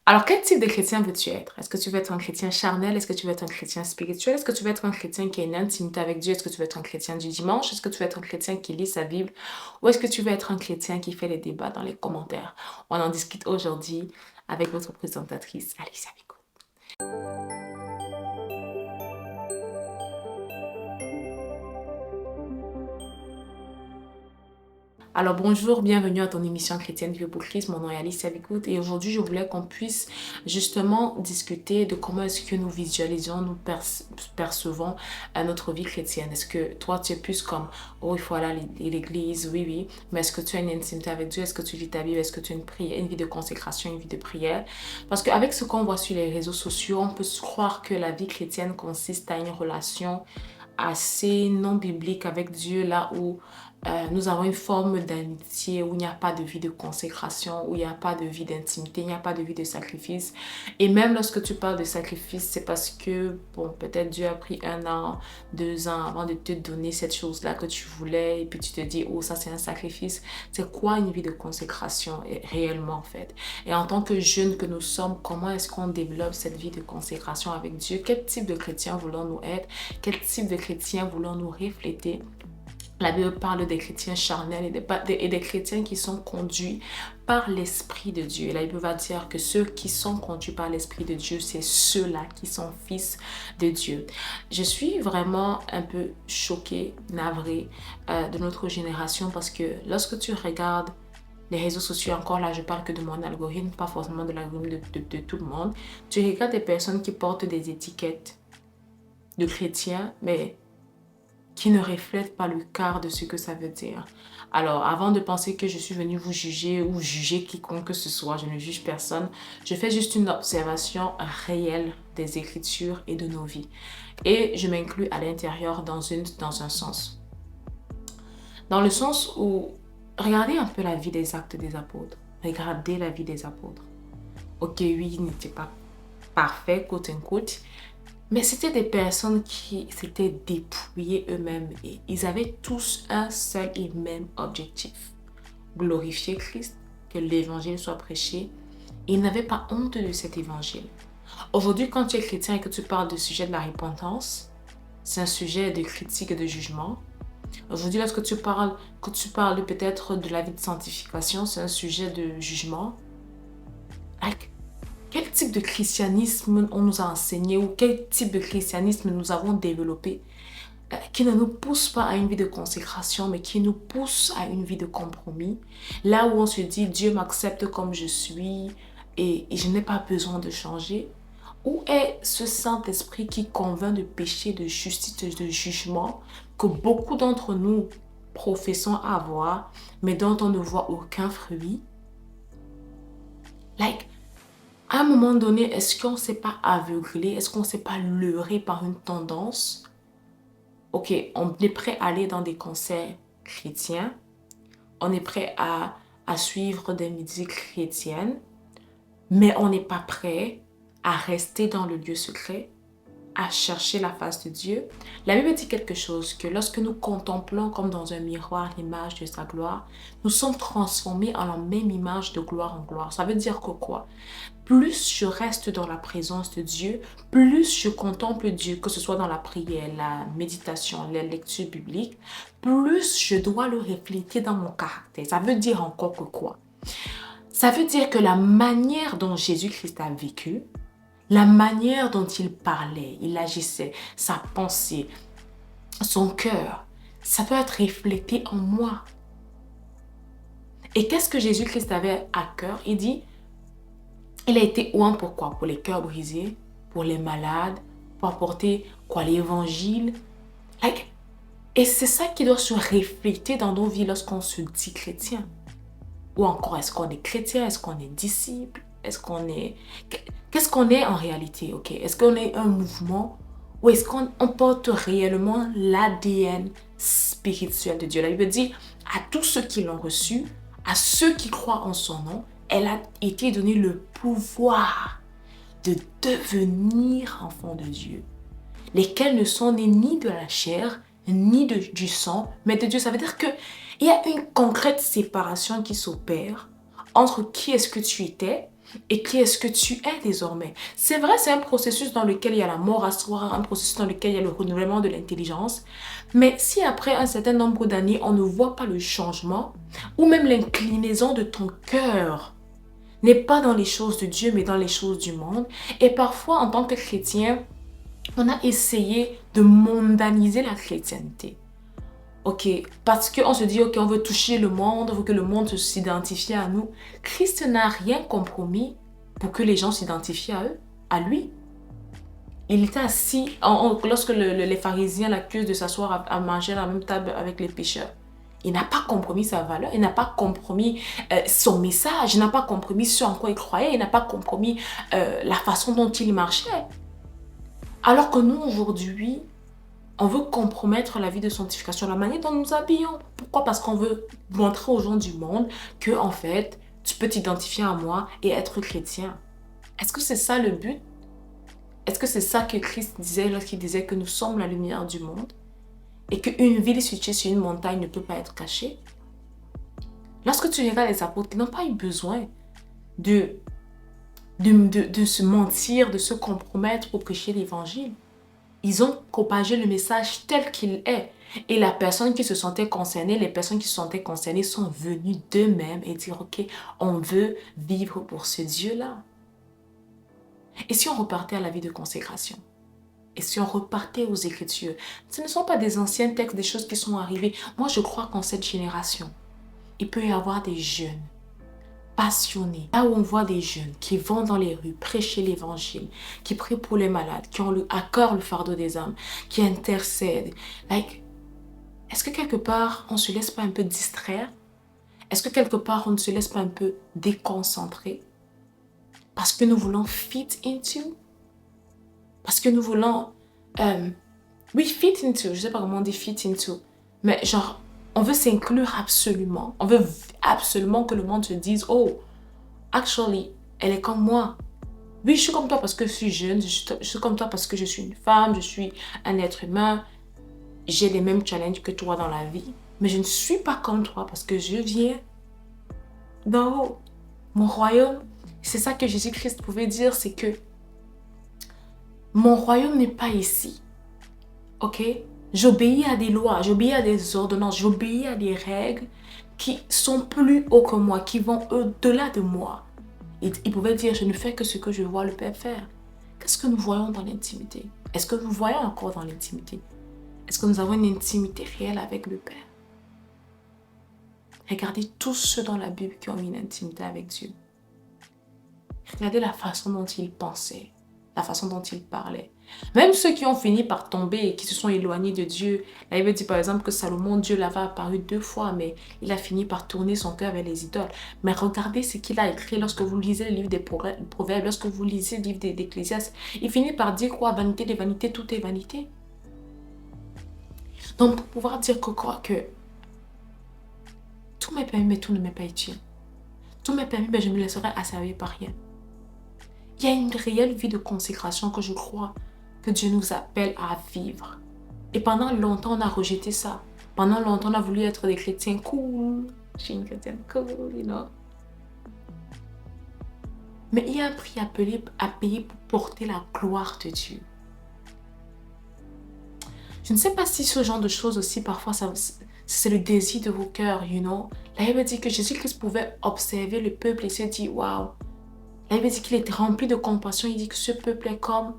Alors, quel type de chrétien veux-tu être? Est-ce que tu veux être un chrétien charnel? Est-ce que tu veux être un chrétien spirituel? Est-ce que tu veux être un chrétien qui a une intimité avec Dieu? Est-ce que tu veux être un chrétien du dimanche? Est-ce que tu veux être un chrétien qui lit sa Bible? Ou est-ce que tu veux être un chrétien qui fait les débats dans les commentaires? On en discute aujourd'hui avec votre présentatrice, Alice Amico. Alors bonjour, bienvenue à ton émission chrétienne Vieux pour Christ. Mon nom est Alice Avicoute et aujourd'hui je voulais qu'on puisse justement discuter de comment est-ce que nous visualisons, nous percevons notre vie chrétienne. Est-ce que toi tu es plus comme, oh il faut aller à l'église, oui oui, mais est-ce que tu as une intimité avec Dieu? Est-ce que tu lis ta Bible? Est-ce que tu as une prière, une vie de consécration, une vie de prière? Parce qu'avec ce qu'on voit sur les réseaux sociaux, on peut se croire que la vie chrétienne consiste à une relation assez non biblique avec Dieu, là où nous avons une forme d'amitié où il n'y a pas de vie de consécration, où il n'y a pas de vie d'intimité, il n'y a pas de vie de sacrifice. Et même lorsque tu parles de sacrifice, c'est parce que, bon, peut-être Dieu a pris 1 an, 2 ans avant de te donner cette chose-là que tu voulais, et puis tu te dis, oh, ça c'est un sacrifice. C'est quoi une vie de consécration réellement, en fait? Et en tant que jeunes que nous sommes, comment est-ce qu'on développe cette vie de consécration avec Dieu? Quel type de chrétien voulons-nous être? Quel type de chrétien voulons-nous refléter? La Bible parle des chrétiens charnels et des chrétiens qui sont conduits par l'Esprit de Dieu. Et la Bible va dire que ceux qui sont conduits par l'Esprit de Dieu, c'est ceux-là qui sont fils de Dieu. Je suis vraiment un peu choquée, navrée de notre génération parce que lorsque tu regardes les réseaux sociaux, encore là, je parle que de mon algorithme, pas forcément de l'algorithme de tout le monde. Tu regardes des personnes qui portent des étiquettes de chrétiens, mais qui ne reflète pas le quart de ce que ça veut dire. Alors, avant de penser que je suis venue vous juger ou juger quiconque que ce soit, je ne juge personne. Je fais juste une observation réelle des Écritures et de nos vies. Et je m'inclus à l'intérieur dans un sens. Dans le sens où, regardez un peu la vie des actes des apôtres. Regardez la vie des apôtres. Ok, oui, ils n'étaient pas parfaits, quote unquote, mais c'était des personnes qui s'étaient dépouillées eux-mêmes et ils avaient tous un seul et même objectif. Glorifier Christ, que l'évangile soit prêché. Et ils n'avaient pas honte de cet évangile. Aujourd'hui, quand tu es chrétien et que tu parles du sujet de la repentance, c'est un sujet de critique et de jugement. Aujourd'hui, lorsque tu parles peut-être de la vie de sanctification, c'est un sujet de jugement. Quel type de christianisme on nous a enseigné ou quel type de christianisme nous avons développé qui ne nous pousse pas à une vie de consécration, mais qui nous pousse à une vie de compromis. Là où on se dit, Dieu m'accepte comme je suis et je n'ai pas besoin de changer. Où est ce Saint-Esprit qui convainc de péché, de justice, de jugement que beaucoup d'entre nous professons avoir, mais dont on ne voit aucun fruit? À un moment donné, est-ce qu'on ne s'est pas aveuglé? Est-ce qu'on ne s'est pas leurré par une tendance? Ok, on est prêt à aller dans des concerts chrétiens. On est prêt à suivre des musiques chrétiennes. Mais on n'est pas prêt à rester dans le lieu secret, à chercher la face de Dieu. La Bible dit quelque chose, que lorsque nous contemplons comme dans un miroir l'image de sa gloire, nous sommes transformés en la même image de gloire en gloire. Ça veut dire que quoi? Plus je reste dans la présence de Dieu, plus je contemple Dieu, que ce soit dans la prière, la méditation, la lecture biblique, plus je dois le refléter dans mon caractère. Ça veut dire encore que quoi? Ça veut dire que la manière dont Jésus-Christ a vécu, la manière dont il parlait, il agissait, sa pensée, son cœur, ça peut être reflété en moi. Et qu'est-ce que Jésus-Christ avait à cœur? Il dit, il a été oint pour quoi? Pour les cœurs brisés, pour les malades, pour apporter quoi? L'évangile. Et c'est ça qui doit se refléter dans nos vies lorsqu'on se dit chrétien. Ou encore, est-ce qu'on est chrétien? Est-ce qu'on est disciple? Est-ce qu'on est... Qu'est-ce qu'on est en réalité? Ok, est-ce qu'on est un mouvement? Ou est-ce qu'on porte réellement l'ADN spirituel de Dieu? La Bible dit, à tous ceux qui l'ont reçu, à ceux qui croient en son nom, elle a été donnée le pouvoir de devenir enfants de Dieu, lesquels ne sont nés ni de la chair, ni du sang, mais de Dieu. Ça veut dire qu'il y a une concrète séparation qui s'opère entre qui est-ce que tu étais et qui est-ce que tu es désormais. C'est vrai, c'est un processus dans lequel il y a la mort à soi, un processus dans lequel il y a le renouvellement de l'intelligence. Mais si après un certain nombre d'années, on ne voit pas le changement, ou même l'inclinaison de ton cœur n'est pas dans les choses de Dieu, mais dans les choses du monde. Et parfois, en tant que chrétien, on a essayé de mondaniser la chrétienté. Ok, parce qu'on se dit, ok, on veut toucher le monde, on veut que le monde s'identifie à nous. Christ n'a rien compromis pour que les gens s'identifient à eux, à lui. Il était assis, lorsque les pharisiens l'accusent de s'asseoir à manger à la même table avec les pécheurs. Il n'a pas compromis sa valeur, il n'a pas compromis son message, il n'a pas compromis ce en quoi il croyait, il n'a pas compromis la façon dont il marchait. Alors que nous, aujourd'hui, on veut compromettre la vie de sanctification, la manière dont nous nous habillons. Pourquoi? Parce qu'on veut montrer aux gens du monde que, en fait, tu peux t'identifier à moi et être chrétien. Est-ce que c'est ça le but? Est-ce que c'est ça que Christ disait lorsqu'il disait que nous sommes la lumière du monde et qu'une ville située sur une montagne ne peut pas être cachée? Lorsque tu regardes les apôtres, ils n'ont pas eu besoin de se mentir, de se compromettre pour prêcher l'évangile. Ils ont propagé le message tel qu'il est. Et la personne qui se sentait concernée, les personnes qui se sentaient concernées sont venues d'eux-mêmes et dire, ok, on veut vivre pour ce Dieu-là. Et si on repartait à la vie de consécration? Et si on repartait aux Écritures? Ce ne sont pas des anciens textes, des choses qui sont arrivées. Moi, je crois qu'en cette génération, il peut y avoir des jeunes passionnés. Là où on voit des jeunes qui vont dans les rues prêcher l'évangile, qui prient pour les malades, qui ont à cœur le fardeau des âmes, qui intercèdent. Est-ce que quelque part, on ne se laisse pas un peu distraire? Est-ce que quelque part, on ne se laisse pas un peu déconcentrer? Parce que nous voulons fit into? Parce que nous voulons... oui, fit into. Je ne sais pas comment on dit fit into. Mais genre, on veut s'inclure absolument. On veut absolument que le monde se dise, oh, actually, elle est comme moi. Oui, je suis comme toi parce que je suis jeune. Je suis comme toi parce que je suis une femme. Je suis un être humain. J'ai les mêmes challenges que toi dans la vie. Mais je ne suis pas comme toi parce que je viens d'en haut. Mon royaume, c'est ça que Jésus-Christ pouvait dire, c'est que mon royaume n'est pas ici. Ok? J'obéis à des lois, j'obéis à des ordonnances, j'obéis à des règles qui sont plus hauts que moi, qui vont au-delà de moi. Il pouvait dire, je ne fais que ce que je vois le Père faire. Qu'est-ce que nous voyons dans l'intimité? Est-ce que nous voyons encore dans l'intimité? Est-ce que nous avons une intimité réelle avec le Père? Regardez tous ceux dans la Bible qui ont une intimité avec Dieu. Regardez la façon dont ils pensaient, la façon dont ils parlaient. Même ceux qui ont fini par tomber et qui se sont éloignés de Dieu. La Bible dit par exemple que Salomon, Dieu l'avait apparu 2 fois, mais il a fini par tourner son cœur vers les idoles. Mais regardez ce qu'il a écrit lorsque vous lisez le livre des Proverbes, lorsque vous lisez le livre d'Ecclésiaste. Il finit par dire quoi? Vanité des vanités, tout est vanité. Donc pour pouvoir dire que quoi? Que tout m'est permis, mais tout ne m'est pas utile. Tout m'est permis, mais je me laisserai asservir par rien. Il y a une réelle vie de consécration que je crois que Dieu nous appelle à vivre. Et pendant longtemps, on a rejeté ça. Pendant longtemps, on a voulu être des chrétiens cool. Je suis une chrétienne cool, you know. Mais il y a un prix à payer pour porter la gloire de Dieu. Je ne sais pas si ce genre de choses aussi, parfois, c'est le désir de vos cœurs, you know. La Bible dit que Jésus-Christ pouvait observer le peuple et se dire, waouh. La Bible dit qu'il était rempli de compassion. Il dit que ce peuple est comme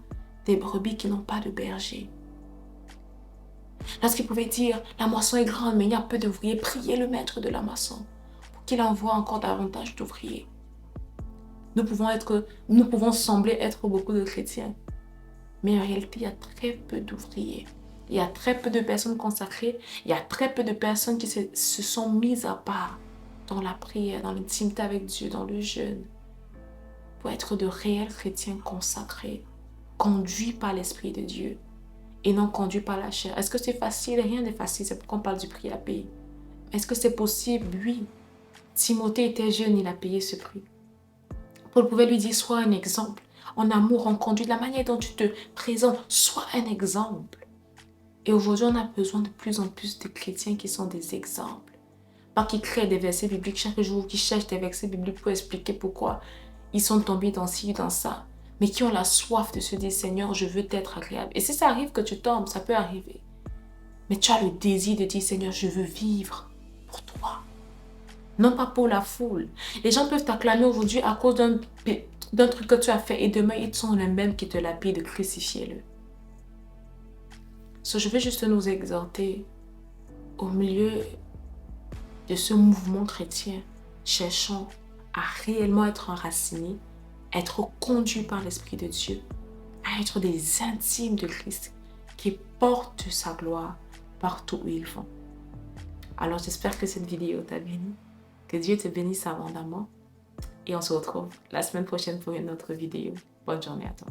des brebis qui n'ont pas de berger. Lorsqu'il pouvait dire, la moisson est grande, mais il y a peu d'ouvriers, priez le maître de la moisson pour qu'il envoie encore davantage d'ouvriers. Nous pouvons sembler être beaucoup de chrétiens, mais en réalité, il y a très peu d'ouvriers. Il y a très peu de personnes consacrées. Il y a très peu de personnes qui se sont mises à part dans la prière, dans l'intimité avec Dieu, dans le jeûne, pour être de réels chrétiens consacrés, conduits par l'Esprit de Dieu et non conduits par la chair. Est-ce que c'est facile? Rien n'est facile, c'est pourquoi on parle du prix à payer. Est-ce que c'est possible? Oui. Timothée était jeune, il a payé ce prix. Paul pouvait lui dire, sois un exemple. En amour, en conduite, la manière dont tu te présentes, sois un exemple. Et aujourd'hui, on a besoin de plus en plus de chrétiens qui sont des exemples. Pas qui créent des versets bibliques chaque jour, qui cherchent des versets bibliques pour expliquer pourquoi ils sont tombés dans ci, dans ça, mais qui ont la soif de se dire, Seigneur, je veux t'être agréable. Et si ça arrive que tu tombes, ça peut arriver. Mais tu as le désir de dire, Seigneur, je veux vivre pour toi. Non pas pour la foule. Les gens peuvent t'acclamer aujourd'hui à cause d'un truc que tu as fait et demain, ils sont les mêmes qui te lapident, crucifiez-le. Je veux juste nous exhorter au milieu de ce mouvement chrétien, cherchant à réellement être enracinés, être conduits par l'Esprit de Dieu, à être des intimes de Christ qui portent sa gloire partout où ils vont. Alors j'espère que cette vidéo t'a béni, que Dieu te bénisse abondamment et on se retrouve la semaine prochaine pour une autre vidéo. Bonne journée à toi.